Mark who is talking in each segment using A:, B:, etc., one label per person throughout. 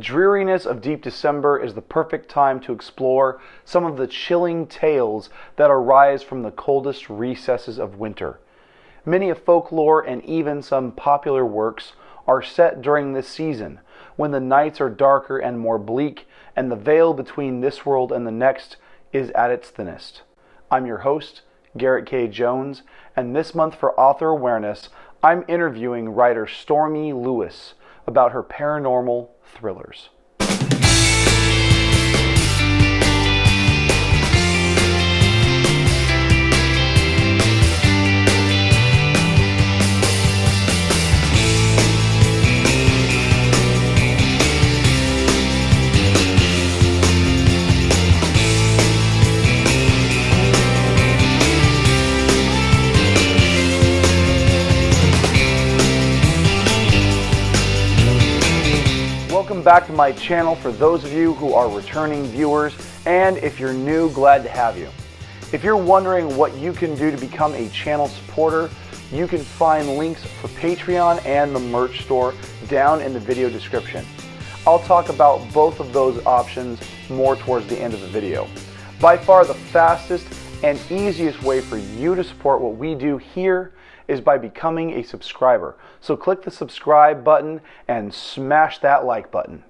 A: dreariness of deep December is the perfect time to explore some of the chilling tales that arise from the coldest recesses of winter. Many of folklore and even some popular works are set during this season, when the nights are darker and more bleak, and the veil between this world and the next is at its thinnest. I'm your host, Garrett K. Jones, and this month for Author Awareness, I'm interviewing writer Stormi Lewis about her paranormal thrillers. Welcome back to my channel for those of you who are returning viewers, and if you're new, glad to have you. If you're wondering what you can do to become a channel supporter, you can find links for Patreon and the merch store down in the video description. I'll talk about both of those options more towards the end of the video. By far the fastest and easiest way for you to support what we do here is by becoming a subscriber. So click the subscribe button and smash that like button.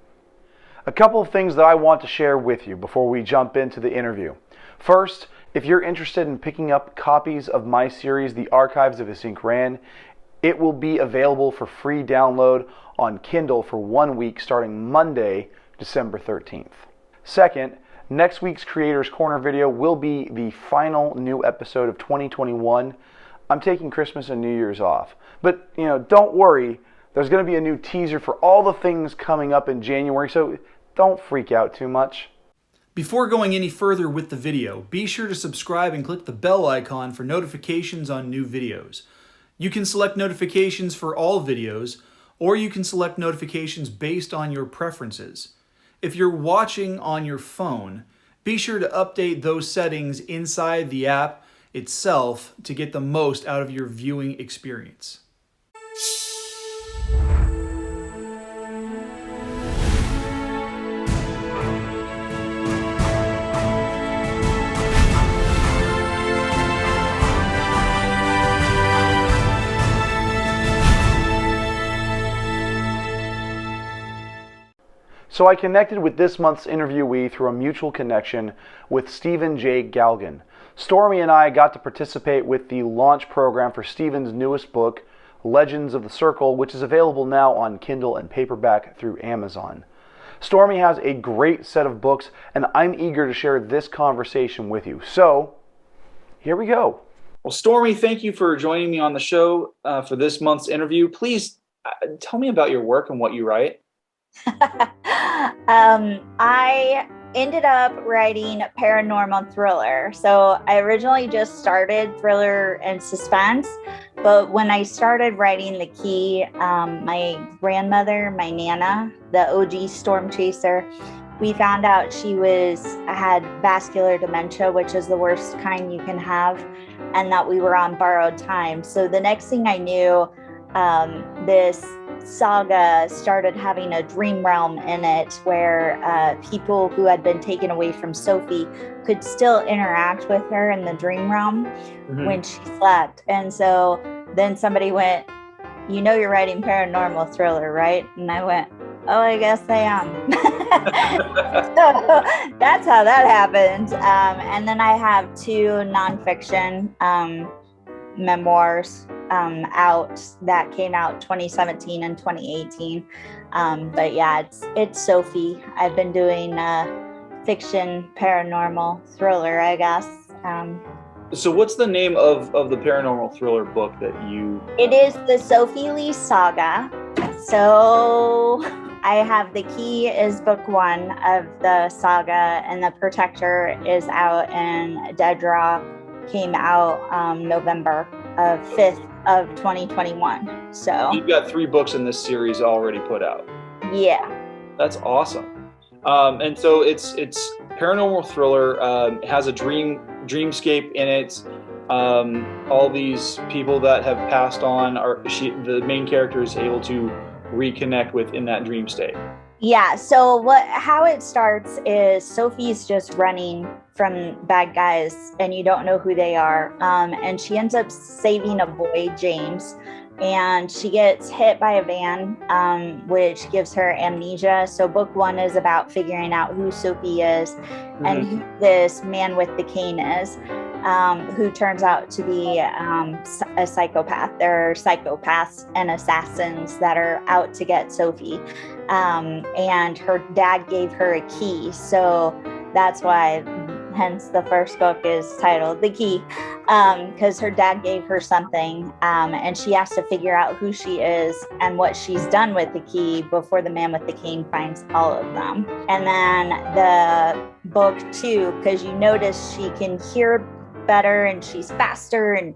A: A couple of things that I want to share with you before we jump into the interview. First, if you're interested in picking up copies of my series, The Archives of Async Ran, it will be available for free download on Kindle for 1 week starting Monday, December 13th. Second, next week's Creators Corner video will be the final new episode of 2021. I'm taking Christmas and New Year's off. But, don't worry. There's going to be a new teaser for all the things coming up in January, so don't freak out too much.
B: Before going any further with the video, be sure to subscribe and click the bell icon for notifications on new videos. You can select notifications for all videos, or you can select notifications based on your preferences. If you're watching on your phone, be sure to update those settings inside the app itself to get the most out of your viewing experience.
A: So I connected with this month's interviewee through a mutual connection with Stephen J. Galgan. Stormi and I got to participate with the launch program for Stephen's newest book, Legends of the Circle, which is available now on Kindle and paperback through Amazon. Stormi has a great set of books, and I'm eager to share this conversation with you. So, here we go. Well, Stormi, thank you for joining me on the show for this month's interview. Please tell me about your work and what you write.
C: I ended up writing paranormal thriller. So I originally just started thriller and suspense, but when I started writing the key, my grandmother, my Nana, the OG storm chaser, we found out she had vascular dementia, which is the worst kind you can have, and that we were on borrowed time. So the next thing I knew, this saga started having a dream realm in it where people who had been taken away from Sophie could still interact with her in the dream realm when she slept. And so then somebody went, you're writing paranormal thriller, right? And I went, oh, I guess I am. So that's how that happened. And then I have 2 nonfiction memoirs out that came out 2017 and 2018. But yeah, it's Sophie. I've been doing fiction, paranormal thriller, I guess.
A: So what's the name of the paranormal thriller book that you...
C: It is the Sophie Lee Saga. So I have the key is book 1 of the saga, and the Protector is out, and Dead Draw came out November 5th of 2021. So
A: you've got 3 books in this series already put out.
C: Yeah.
A: That's awesome. And so it's paranormal thriller, has a dreamscape in it. All these people that have passed on the main character is able to reconnect with in that dream state.
C: Yeah, so how it starts is Sophie's just running from bad guys and you don't know who they are. And she ends up saving a boy, James, and she gets hit by a van, which gives her amnesia. So book 1 is about figuring out who Sophie is and who this man with the cane is. Who turns out to be a psychopath. There are psychopaths and assassins that are out to get Sophie. And her dad gave her a key. So that's why, hence the first book is titled The Key, because her dad gave her something, and she has to figure out who she is and what she's done with the key before the man with the cane finds all of them. And then the book 2, because you notice she can hear better and she's faster, and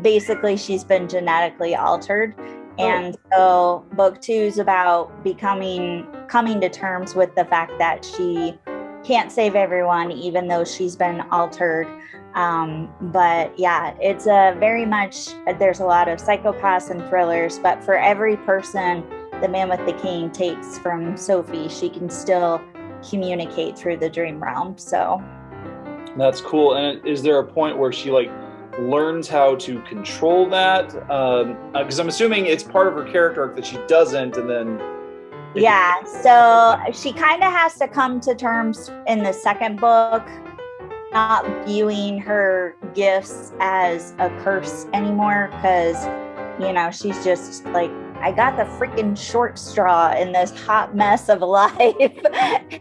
C: basically she's been genetically altered. And so book 2 is about coming to terms with the fact that she can't save everyone, even though she's been altered. But yeah, it's very much, there's a lot of psychopaths and thrillers, but for every person the man with the cane takes from Sophie, she can still communicate through the dream realm. So
B: that's cool. And is there a point where she learns how to control that? Because I'm assuming it's part of her character arc that she doesn't, and then
C: yeah, so she kind of has to come to terms in the second book, not viewing her gifts as a curse anymore, because she's just like, I got the freaking short straw in this hot mess of life.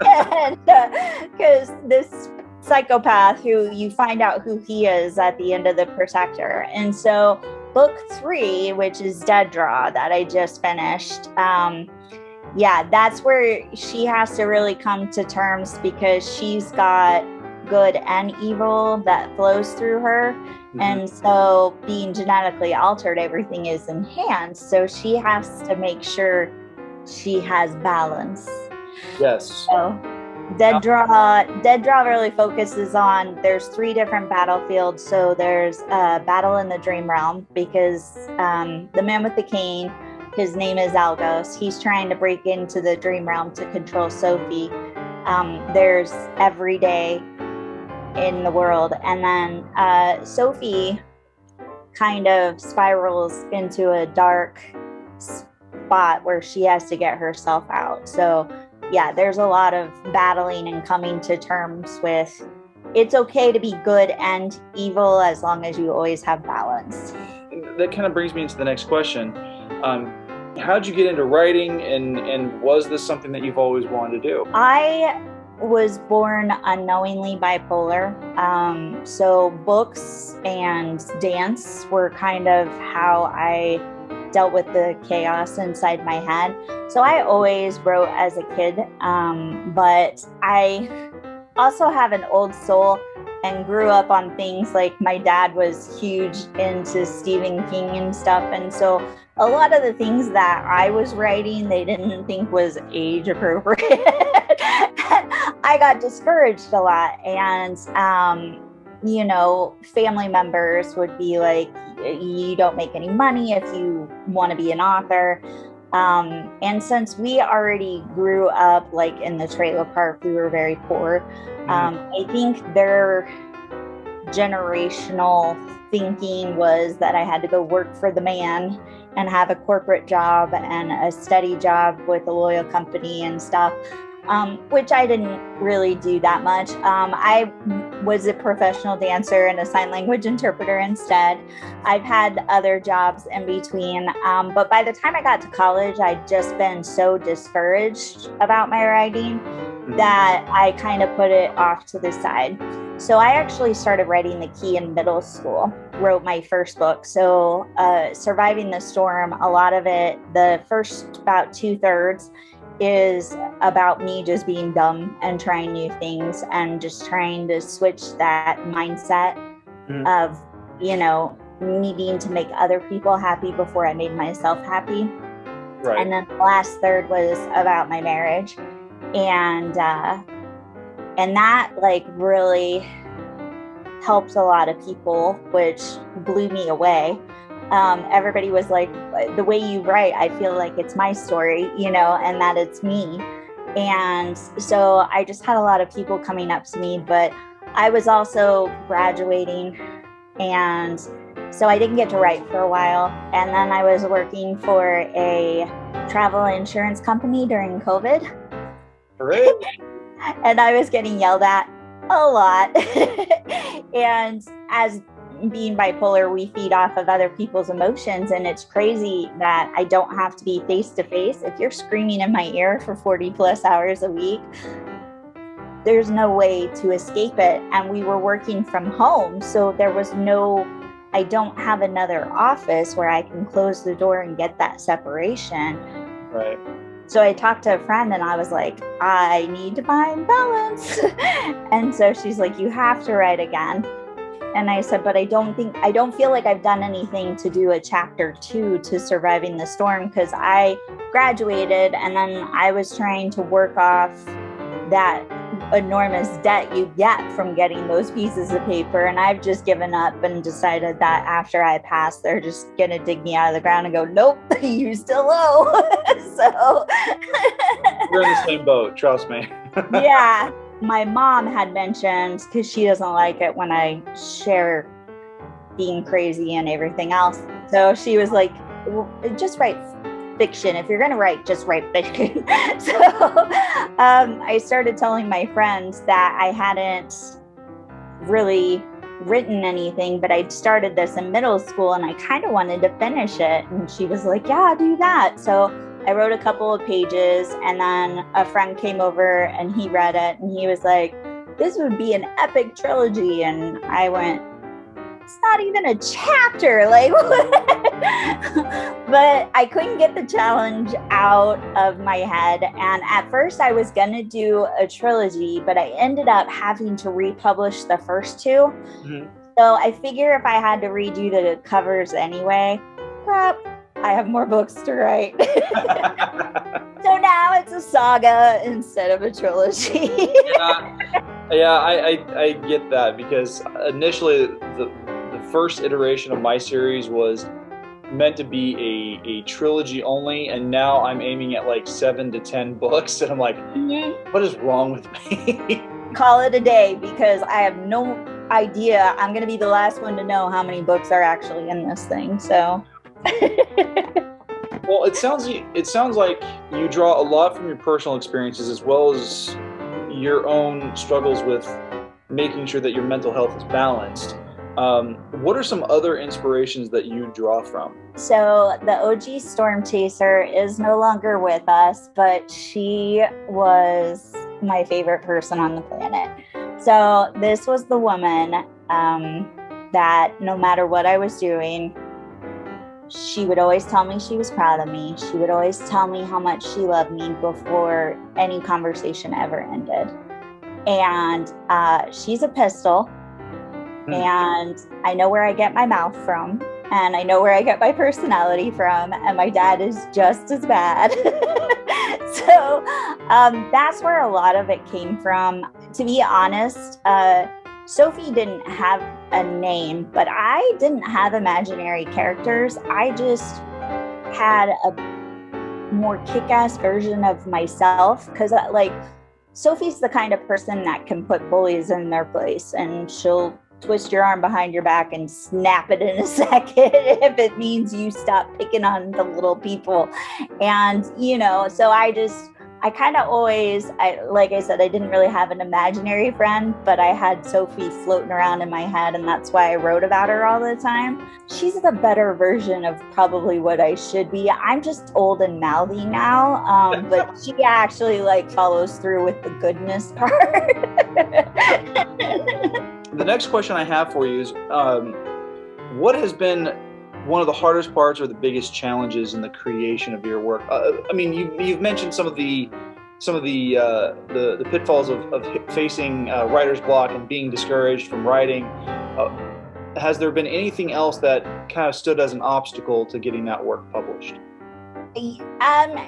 C: And because this psychopath, who you find out who he is at the end of The Protector. And so book 3, which is Dead Draw, that I just finished, that's where she has to really come to terms, because she's got good and evil that flows through her. And so being genetically altered, everything is enhanced. So she has to make sure she has balance.
B: Yes.
C: So Dead Draw really focuses on, there's 3 different battlefields. So there's a battle in the dream realm, because the man with the cane, his name is Algos. He's trying to break into the dream realm to control Sophie. There's every day in the world. And then Sophie kind of spirals into a dark spot where she has to get herself out. So yeah, there's a lot of battling and coming to terms with, it's okay to be good and evil as long as you always have balance.
B: That kind of brings me into the next question. How'd you get into writing, and was this something that you've always wanted to do?
C: I was born unknowingly bipolar. So books and dance were kind of how I dealt with the chaos inside my head. So I always wrote as a kid, but I also have an old soul and grew up on things like, my dad was huge into Stephen King and stuff. And so a lot of the things that I was writing, they didn't think was age appropriate. I got discouraged a lot. And, family members would be like, you don't make any money if you want to be an author. And since we already grew up in the trailer park, we were very poor. I think their generational thinking was that I had to go work for the man and have a corporate job and a steady job with a loyal company and stuff, which I didn't really do that much. I was a professional dancer and a sign language interpreter instead. I've had other jobs in between, but by the time I got to college, I'd just been so discouraged about my writing that I kind of put it off to the side. So I actually started writing The Key in middle school, wrote my first book. So Surviving the Storm, a lot of it, the first about 2/3 is about me just being dumb and trying new things and just trying to switch that mindset of, needing to make other people happy before I made myself happy.
B: Right.
C: And then the last third was about my marriage. And that really helped a lot of people, which blew me away. Everybody was like, the way you write, I feel like it's my story, and that it's me. And so I just had a lot of people coming up to me, but I was also graduating, and so I didn't get to write for a while. And then I was working for a travel insurance company during COVID.
A: Great.
C: And I was getting yelled at a lot. And as being bipolar, we feed off of other people's emotions. And it's crazy that I don't have to be face to face. If you're screaming in my ear for 40 plus hours a week, there's no way to escape it. And we were working from home. So there was I don't have another office where I can close the door and get that separation.
A: Right.
C: So I talked to a friend and I was like, I need to find balance. And so she's like, you have to write again. And I said, but I don't feel like I've done anything to do a chapter 2 to Surviving the Storm, because I graduated and then I was trying to work off that enormous debt you get from getting those pieces of paper. And I've just given up and decided that after I pass, they're just going to dig me out of the ground and go, nope, you still owe. So
A: we're in the same boat, trust me.
C: Yeah. My mom had mentioned, because she doesn't like it when I share being crazy and everything else. So she was like, well, just write fiction. If you're going to write, just write fiction. So I started telling my friends that I hadn't really written anything, but I'd started this in middle school and I kind of wanted to finish it. And she was like, yeah, do that. So I wrote a couple of pages, and then a friend came over and he read it and he was like, this would be an epic trilogy. And I went, it's not even a chapter, like, but I couldn't get the challenge out of my head. And at first I was going to do a trilogy, but I ended up having to republish the first 2. Mm-hmm. So I figure if I had to redo the covers anyway, crap, I have more books to write. So now it's a saga instead of a trilogy.
A: Yeah, I get that, because initially the first iteration of my series was meant to be a trilogy only, and now I'm aiming at like 7 to 10 books, and I'm like, what is wrong with me?
C: Call it a day, because I have no idea. I'm going to be the last one to know how many books are actually in this thing, so...
A: Well, it sounds like you draw a lot from your personal experiences, as well as your own struggles with making sure that your mental health is balanced. What are some other inspirations that you draw from?
C: So the OG Storm Chaser is no longer with us, but she was my favorite person on the planet. So this was the woman that no matter what I was doing, she would always tell me she was proud of me. She would always tell me how much she loved me before any conversation ever ended. And she's a pistol. And I know where I get my mouth from. And I know where I get my personality from. And my dad is just as bad. So that's where a lot of it came from. To be honest, Sophie didn't have a name, but I didn't have imaginary characters. I just had a more kick-ass version of myself, because like Sophie's the kind of person that can put bullies in their place, and she'll twist your arm behind your back and snap it in a second if it means you stop picking on the little people. And, so I kind of always, like I said, I didn't really have an imaginary friend, but I had Sophie floating around in my head, and that's why I wrote about her all the time. She's the better version of probably what I should be. I'm just old and mouthy now, but she actually follows through with the goodness part.
A: The next question I have for you is, what has been one of the hardest parts or the biggest challenges in the creation of your work? I mean, you've mentioned some of the pitfalls of facing writer's block and being discouraged from writing. Has there been anything else that kind of stood as an obstacle to getting that work published?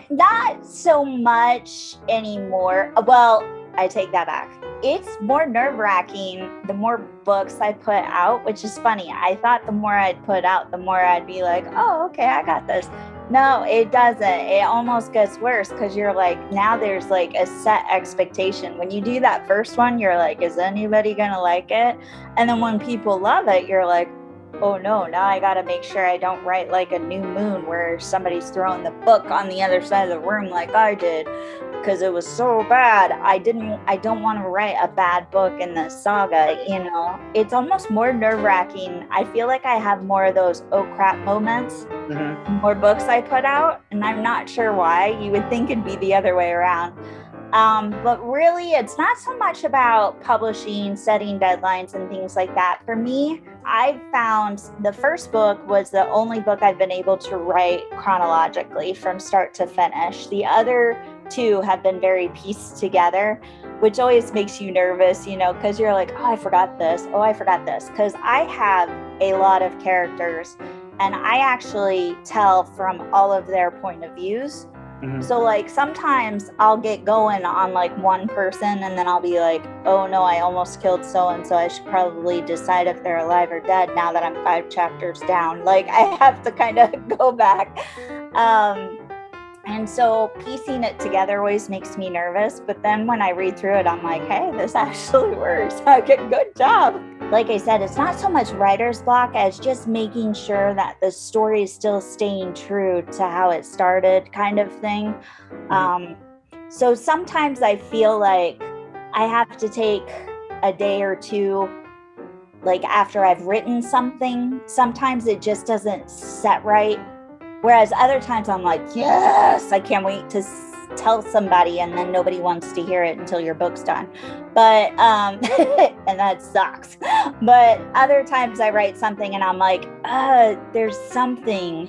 C: Not so much anymore. Well, I take that back. It's more nerve-wracking the more books I put out, which is funny. I thought the more I'd put out, the more I'd be like, oh, okay, I got this. No, it doesn't. It almost gets worse because you're like, now there's like a set expectation. When you do that first one, you're like, is anybody going to like it? And then when people love it, you're like, oh no, now I got to make sure I don't write like a New Moon where somebody's throwing the book on the other side of the room like I did because it was so bad. I don't want to write a bad book in the saga, you know. It's almost more nerve-wracking. I feel like I have more of those oh crap moments, more books I put out, and I'm not sure why. You would think it'd be the other way around. But really, it's not so much about publishing, setting deadlines and things like that. For me, I found the first book was the only book I've been able to write chronologically from start to finish. The other two have been very pieced together, which always makes you nervous, you know, because you're like, oh, I forgot this. Oh, I forgot this. Because I have a lot of characters and I actually tell from all of their point of views. So like sometimes I'll get going on like one person and then I'll be like, oh no, I almost killed so-and-so. I should probably decide if they're alive or dead now that I'm 5 chapters down. Like I have to kind of go back. And so piecing it together always makes me nervous. But then when I read through it, I'm like, hey, this actually works. Okay, good job. Like I said, it's not so much writer's block as just making sure that the story is still staying true to how it started kind of thing. So sometimes I feel like I have to take a day or two, like after I've written something, sometimes it just doesn't set right. Whereas other times I'm like, yes, I can't wait to tell somebody, and then nobody wants to hear it until your book's done. But, and that sucks. But other times I write something and I'm like, there's something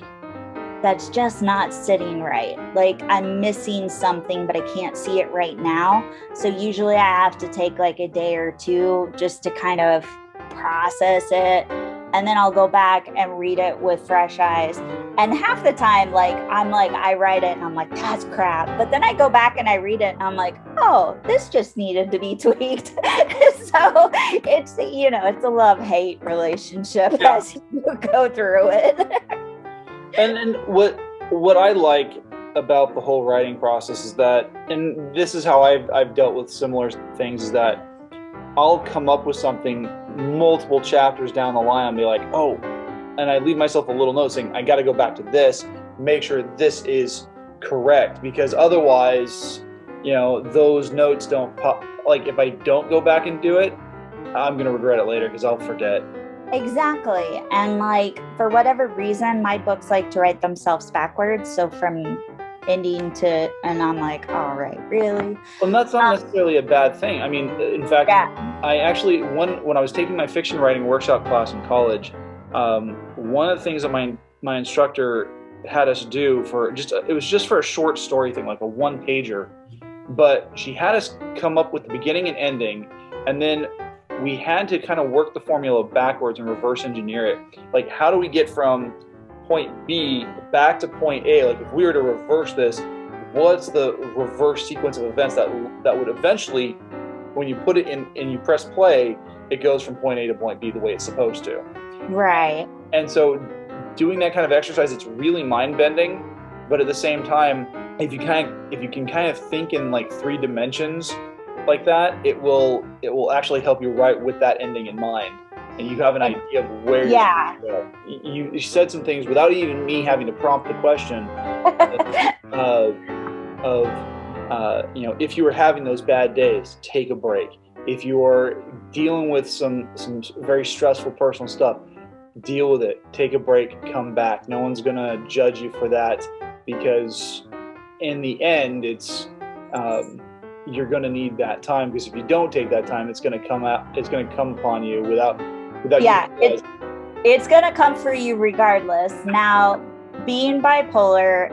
C: that's just not sitting right. Like I'm missing something, but I can't see it right now. So usually I have to take like a day or two just to kind of process it. And then I'll go back and read it with fresh eyes. And half the time, like, I write it and I'm like, that's crap. But then I go back and I read it and I'm like, oh, this just needed to be tweaked. So it's, you know, it's a love-hate relationship as you go through it.
B: And what I like about the whole writing process is that, and this is how I've dealt with similar things, is that I'll come up with something multiple chapters down the line and be like, oh, and I leave myself a little note saying, I got to go back to this, make sure this is correct, because otherwise, you know, those notes don't pop. Like if I don't go back and do it, I'm going to regret it later because I'll forget.
C: Exactly. And like, for whatever reason, my books like to write themselves backwards. So from ending to, and I'm like, all right, really?
B: Well, that's not necessarily a bad thing. I mean, in fact, I actually, when I was taking my fiction writing workshop class in college, one of the things that my instructor had us do it was just for a short story thing, like a 1-pager, but she had us come up with the beginning and ending, and then we had to kind of work the formula backwards and reverse engineer it. Like, how do we get from point B back to point A? Like, if we were to reverse this, what's the reverse sequence of events that would eventually, when you put it in and you press play, it goes from point A to point B the way it's supposed to.
C: Right.
B: And so doing that kind of exercise, it's really mind-bending, but at the same time, if you can kind of think in like 3 dimensions like that, it will actually help you write with that ending in mind. And you have an idea of where you're going to go. You said some things without even me having to prompt the question you know, if you were having those bad days, take a break. If you're dealing with some very stressful personal stuff, deal with it. Take a break, come back. No one's going to judge you for that, because in the end, it's you're going to need that time, because if you don't take that time, it's going to come upon you without
C: it's going to come for you regardless. Now, being bipolar,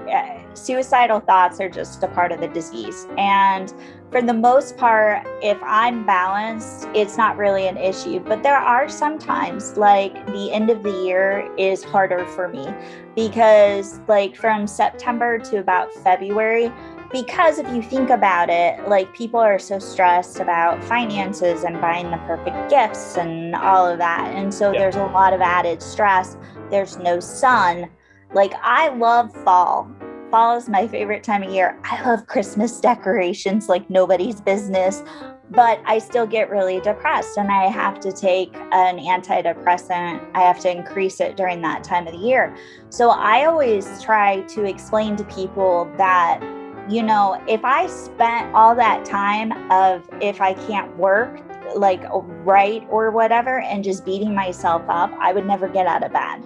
C: suicidal thoughts are just a part of the disease, and for the most part, if I'm balanced, it's not really an issue. But there are some times, like the end of the year is harder for me, because like from September to about February, because if you think about it, like people are so stressed about finances and buying the perfect gifts and all of that. And so there's a lot of added stress. There's no sun. Like, I love fall. Fall is my favorite time of year. I love Christmas decorations like nobody's business, but I still get really depressed and I have to take an antidepressant. I have to increase it during that time of the year. So I always try to explain to people that, you know, if I spent all that time of if I can't work, like write or whatever, and just beating myself up, I would never get out of bed.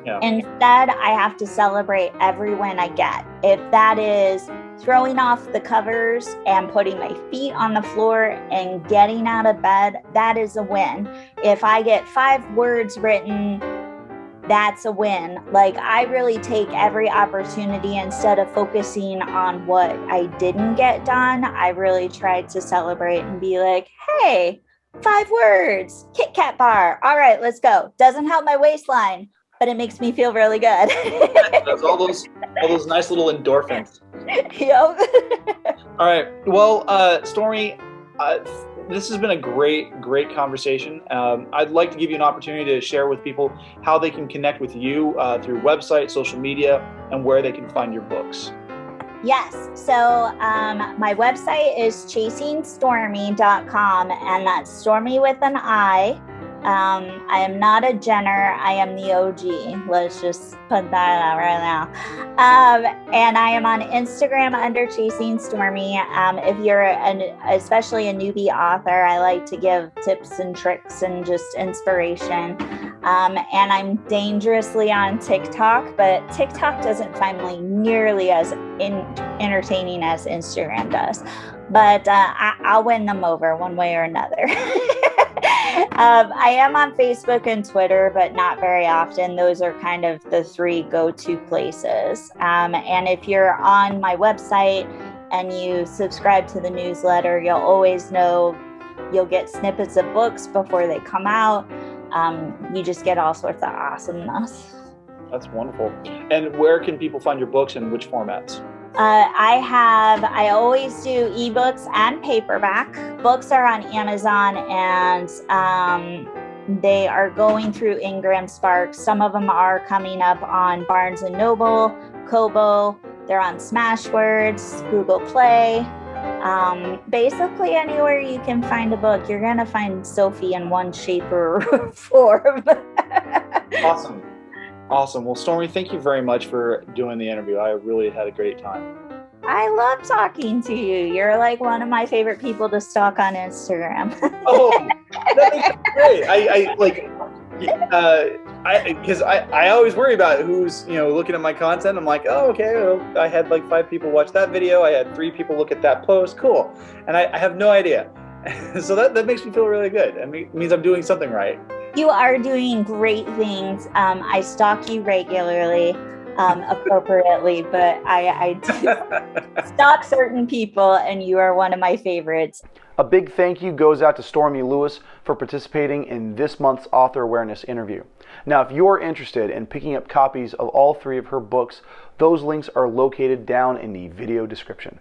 B: Yeah.
C: Instead, I have to celebrate every win I get. If that is throwing off the covers and putting my feet on the floor and getting out of bed, that is a win. If I get 5 words written, that's a win. Like, I really take every opportunity. Instead of focusing on what I didn't get done, I really try to celebrate and be like, hey, 5 words, Kit Kat bar. All right, let's go. Doesn't help my waistline, but it makes me feel really good.
B: That's all those nice little endorphins.
C: Yep.
B: All right. Well, Stormi, this has been a great conversation. I'd like to give you an opportunity to share with people how they can connect with you through website, social media, and where they can find your books.
C: Yes. So my website is chasingstormi.com, and that's Stormi with an I. I am not a Jenner. I am the OG. Let's just put that out right now. And I am on Instagram under Chasing Stormi. If you're especially a newbie author, I like to give tips and tricks and just inspiration. And I'm dangerously on TikTok, but TikTok doesn't find me nearly as entertaining as Instagram does. But I'll win them over one way or another. I am on Facebook and Twitter, but not very often. Those are kind of the 3 go-to places. And if you're on my website and you subscribe to the newsletter, you'll always know you'll get snippets of books before they come out. You just get all sorts of awesomeness.
B: That's wonderful. And where can people find your books and which formats?
C: I always do ebooks and paperback. Books are on Amazon, and they are going through Ingram Spark. Some of them are coming up on Barnes & Noble, Kobo. They're on Smashwords, Google Play. Basically anywhere you can find a book, you're going to find Sophie in one shape or form.
B: Awesome. Well, Stormi, thank you very much for doing the interview. I really had a great time.
C: I love talking to you. You're like one of my favorite people to stalk on Instagram.
B: Oh, that makes it great. Because I always worry about who's looking at my content. I'm like, oh, okay, well, I had like 5 people watch that video. I had 3 people look at that post. Cool. And I have no idea. So that makes me feel really good. It means I'm doing something right.
C: You are doing great things. I stalk you regularly, appropriately, but I do stalk certain people, and you are one of my favorites.
A: A big thank you goes out to Stormi Lewis for participating in this month's Author Awareness interview. Now, if you're interested in picking up copies of all 3 of her books, those links are located down in the video description.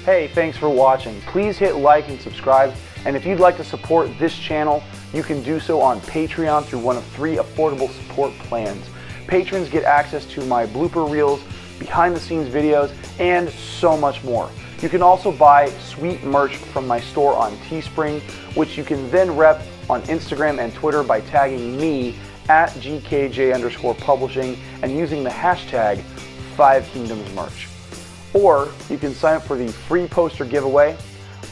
A: Hey, thanks for watching. Please hit like and subscribe. And if you'd like to support this channel, you can do so on Patreon through one of 3 affordable support plans. Patrons get access to my blooper reels, behind the scenes videos, and so much more. You can also buy sweet merch from my store on Teespring, which you can then rep on Instagram and Twitter by tagging me at GKJ_publishing and using the hashtag 5kingdomsmerch. Or you can sign up for the free poster giveaway.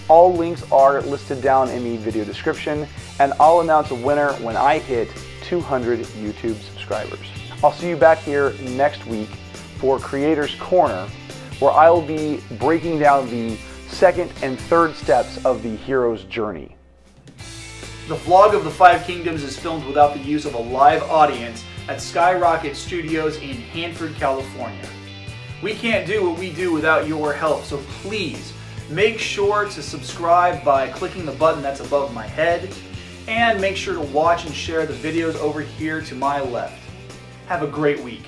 A: All links are listed down in the video description, and I'll announce a winner when I hit 200 YouTube subscribers. I'll see you back here next week for Creator's Corner, where I'll be breaking down the 2nd and 3rd steps of the hero's journey.
B: The vlog of the 5 Kingdoms is filmed without the use of a live audience at Skyrocket Studios in Hanford, California. We can't do what we do without your help, so please make sure to subscribe by clicking the button that's above my head, and make sure to watch and share the videos over here to my left. Have a great week.